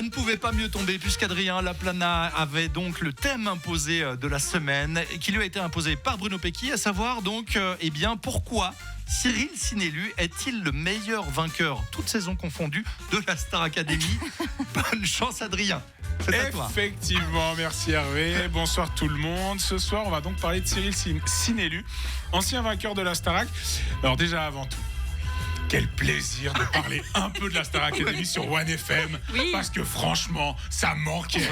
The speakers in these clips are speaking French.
ne pouvait pas mieux tomber puisqu'Adrien Laplana avait donc le thème imposé de la semaine qui lui a été imposé par Bruno Pecky, à savoir donc pourquoi Cyril Sinélu est-il le meilleur vainqueur, toutes saisons confondues, de la Star Academy? Bonne chance Adrien. Effectivement, merci Hervé. Bonsoir tout le monde. Ce soir, on va donc parler de Cyril Sinélu, ancien vainqueur de la Starac. Alors déjà, avant tout, quel plaisir de parler un peu de la Star Academy sur OneFM. Oui. Parce que franchement, ça manquait.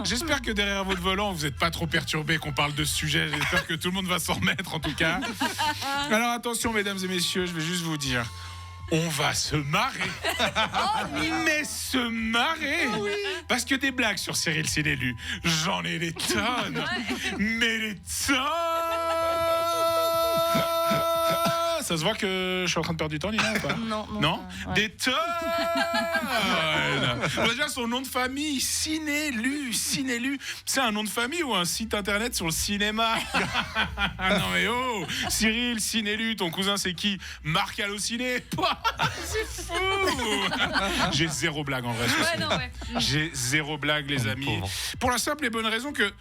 J'espère que derrière votre volant, vous n'êtes pas trop perturbés qu'on parle de ce sujet. J'espère que tout le monde va s'en remettre en tout cas. Alors attention mesdames et messieurs, je vais juste vous dire, on va se marrer. Mais se marrer. Parce que des blagues sur Cyril Sinélu, j'en ai des tonnes. Mais des tonnes. Ça se voit que je suis en train de perdre du temps, Nina, ou pas? Non. Ouais. Des tonnes. On va dire son nom de famille, Sinélu. C'est un nom de famille ou un site internet sur le cinéma? Non mais oh, Cyril Sinélu, ton cousin c'est qui? Marc Allociné. C'est fou. J'ai zéro blague en vrai. J'ai zéro blague les amis. Pauvre. Pour la simple et bonne raison que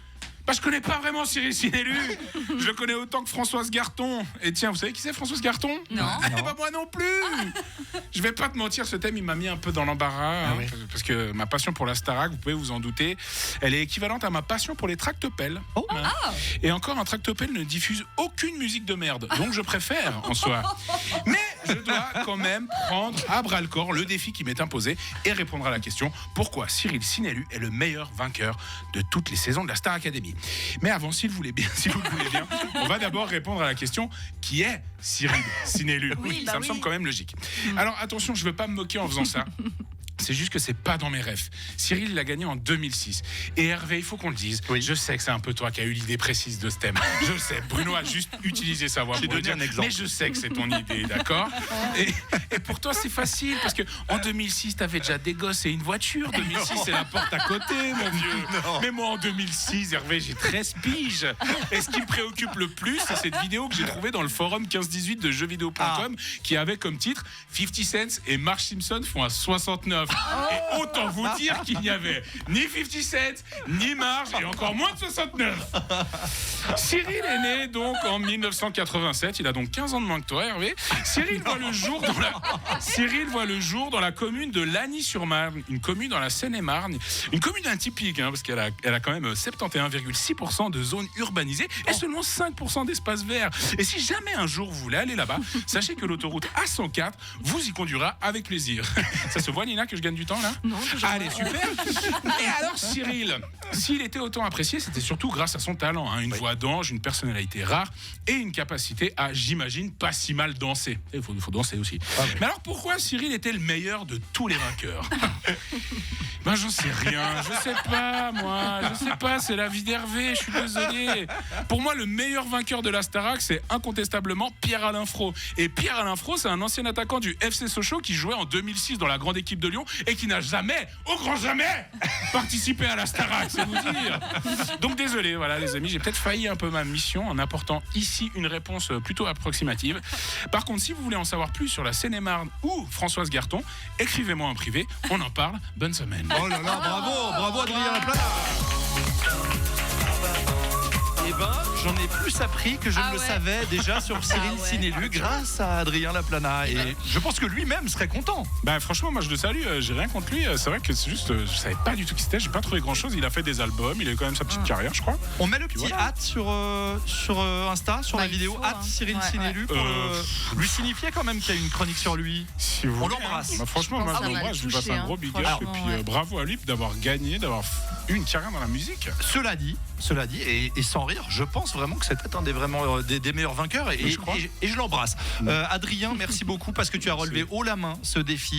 je connais pas vraiment Cyril Sinélu. Je le connais autant que Françoise Garton. Et tiens, vous savez qui c'est Françoise Garton? Non. Eh ben moi non plus. Je vais pas te mentir, ce thème il m'a mis un peu dans l'embarras oui. parce que ma passion pour la Starac, vous pouvez vous en douter, elle est équivalente à ma passion pour les tractopelles. Oh. Et encore, un tractopelle ne diffuse aucune musique de merde, donc je préfère en soi. Mais je dois quand même prendre à bras le corps le défi qui m'est imposé et répondre à la question pourquoi Cyril Sinélu est le meilleur vainqueur de toutes les saisons de la Star Academy. Mais avant, si vous le voulez bien, on va d'abord répondre à la question qui est Cyril Sinélu. Ça me semble quand même logique. Alors attention, je ne veux pas me moquer en faisant ça. C'est juste que c'est pas dans mes rêves. Cyril l'a gagné en 2006. Et Hervé, il faut qu'on le dise. Oui. Je sais que c'est un peu toi qui as eu l'idée précise de ce thème. Je le sais. Bruno a juste utilisé sa voix pour le dire. Mais je sais que c'est ton idée, d'accord? Et pour toi, c'est facile parce que en 2006, t'avais déjà des gosses et une voiture. 2006, c'est la porte à côté, mon vieux. Non. Mais moi, en 2006, Hervé, j'ai 13 piges. Et ce qui me préoccupe le plus, c'est cette vidéo que j'ai trouvée dans le forum 15-18 de jeuxvideo.com qui avait comme titre 50 Cent et Marge Simpson font un 69. Et autant vous dire qu'il n'y avait ni 50 Cent, ni Marge, et encore moins de 69. Cyril est né donc en 1987, il a donc 15 ans de moins que toi, Hervé. Cyril voit le jour dans la commune de Lagny-sur-Marne, une commune dans la Seine-et-Marne, une commune atypique, parce qu'elle a quand même 71,6% de zones urbanisées et seulement 5% d'espaces verts. Et si jamais un jour vous voulez aller là-bas, sachez que l'autoroute A104 vous y conduira avec plaisir. Ça se voit, Nina, que je gagne du temps là? Non, allez, super. Et alors Cyril, s'il était autant apprécié, c'était surtout grâce à son talent, une voix d'ange, une personnalité rare et une capacité à, j'imagine, pas si mal danser. Il faut danser aussi. Mais alors pourquoi Cyril était le meilleur de tous les vainqueurs? Ben j'en sais rien, je sais pas, c'est la vie d'Hervé, je suis désolé. Pour moi, le meilleur vainqueur de la Starac, c'est incontestablement Pierre-Alain Fro. Et Pierre-Alain Fro, c'est un ancien attaquant du FC Sochaux qui jouait en 2006 dans la grande équipe de Lyon et qui n'a jamais, au grand jamais, participé à la Starac, c'est vous dire. Donc désolé, voilà les amis, j'ai peut-être failli un peu ma mission en apportant ici une réponse plutôt approximative. Par contre, si vous voulez en savoir plus sur la Seine-et-Marne ou Françoise Garton, écrivez-moi en privé, on en parle. Bonne semaine. Oh là là, bravo Adrien Laplana. Eh ben, j'en ai plus appris que je ne le savais déjà sur Cyril Sinélu grâce à Adrien Laplana. Et je pense que lui-même serait content. Bah franchement, moi je le salue, j'ai rien contre lui. C'est vrai que c'est juste, je savais pas du tout qui c'était, j'ai pas trouvé grand-chose. Il a fait des albums, il a eu quand même sa petite carrière, je crois. On met le petit hâte sur Insta, sur la vidéo, hâte Cyril Sinélu, pour lui signifier quand même qu'il y a une chronique sur lui. Si vous on l'embrasse. Bah, franchement, moi je l'embrasse, je lui passe un gros big up. Et puis bravo à lui d'avoir gagné, d'avoir eu une carrière dans la musique. Cela dit, et sans rire, je pense vraiment que c'était un des meilleurs vainqueurs et je l'embrasse. Adrien, merci beaucoup parce que tu as relevé haut la main ce défi.